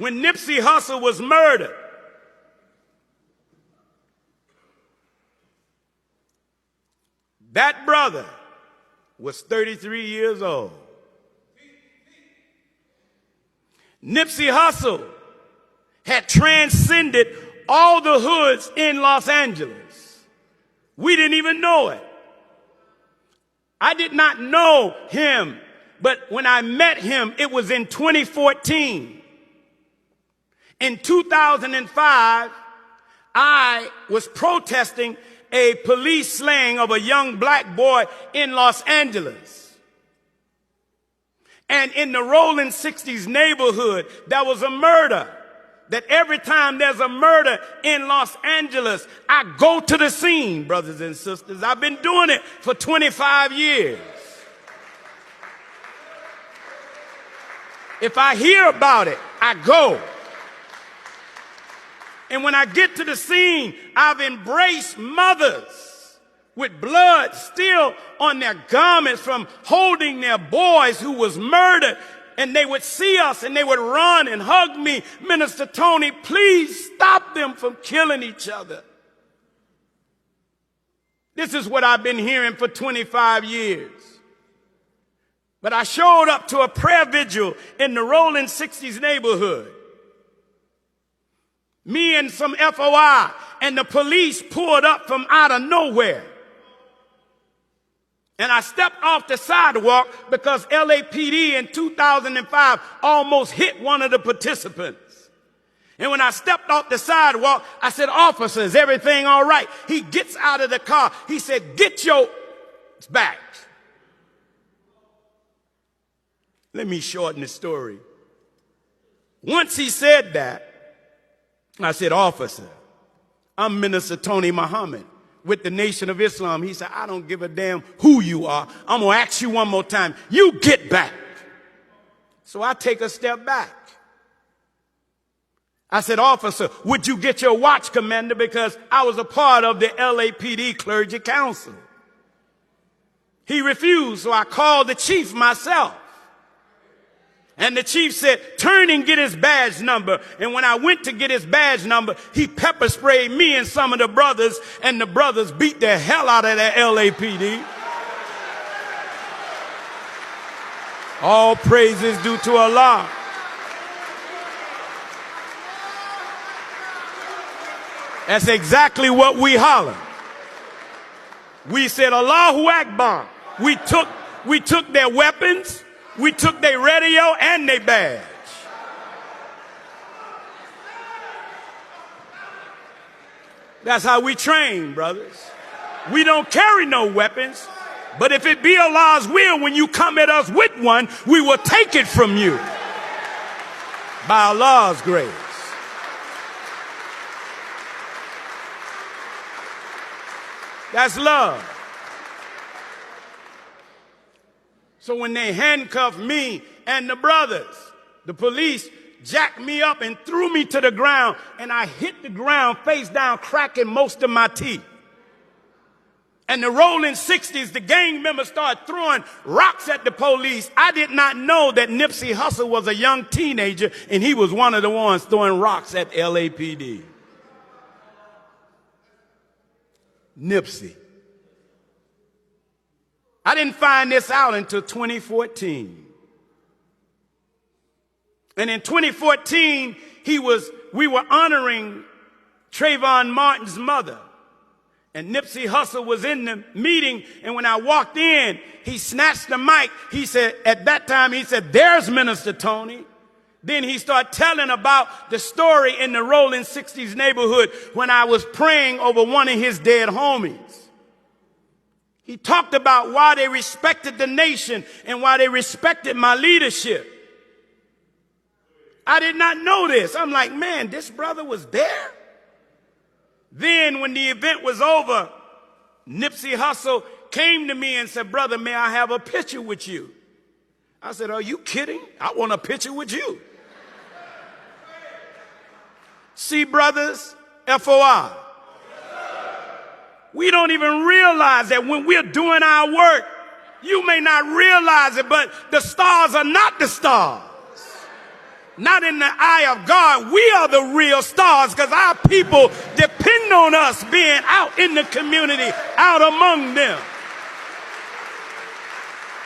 when Nipsey Hussle was murdered, that brother was 33 years old. Nipsey Hussle had transcended all the hoods in Los Angeles. We didn't even know it. I did not know him, but when I met him, it was in 2014. In 2005, I was protesting a police slaying of a young black boy in Los Angeles. And in the rolling 60s neighborhood, there was a murder. That every time there's a murder in Los Angeles, I go to the scene, brothers and sisters. I've been doing it for 25 years. If I hear about it, I go. And when I get to the scene, I've embraced mothers with blood still on their garments from holding their boys who was murdered. And they would see us and they would run and hug me. Minister Tony, please stop them from killing each other. This is what I've been hearing for 25 years. But I showed up to a prayer vigil in the rolling 60s neighborhood. Me and some F.O.I. and the police pulled up from out of nowhere. And I stepped off the sidewalk because LAPD in 2005 almost hit one of the participants. And when I stepped off the sidewalk, I said, "Officer, is everything all right?" He gets out of the car. He said, "Get your back." Let me shorten the story. Once he said that, I said, "Officer, I'm Minister Tony Muhammad with the Nation of Islam." He said, "I don't give a damn who you are. I'm going to ask you one more time. You get back." So I take a step back. I said, "Officer, would you get your watch, Commander?" Because I was a part of the LAPD Clergy Council. He refused, so I called the chief myself. And the chief said, "Turn and get his badge number." And when I went to get his badge number, he pepper sprayed me and some of the brothers, and the brothers beat the hell out of that LAPD. All praises due to Allah. That's exactly what we hollered. We said, "Allahu Akbar." We took their weapons. We took their radio and their badge. That's how we train, brothers. We don't carry no weapons, but if it be Allah's will, when you come at us with one, we will take it from you. By Allah's grace. That's love. So when they handcuffed me and the brothers, the police jacked me up and threw me to the ground, and I hit the ground face down, cracking most of my teeth. And the rolling 60s, the gang members started throwing rocks at the police. I did not know that Nipsey Hussle was a young teenager, and he was one of the ones throwing rocks at LAPD. Nipsey. I didn't find this out until 2014. And in 2014, we were honoring Trayvon Martin's mother. And Nipsey Hussle was in the meeting, and when I walked in, he snatched the mic. He said, at that time, he said, "There's Minister Tony." Then he started telling about the story in the rolling 60s neighborhood when I was praying over one of his dead homies. He talked about why they respected the nation and why they respected my leadership. I did not know this. I'm like, man, this brother was there? Then when the event was over, Nipsey Hussle came to me and said, "Brother, may I have a picture with you?" I said, "Are you kidding? I want a picture with you." See, brothers, F.O.I. We don't even realize that when we're doing our work. You may not realize it, but the stars are not the stars. Not in the eye of God. We are the real stars because our people depend on us being out in the community, out among them.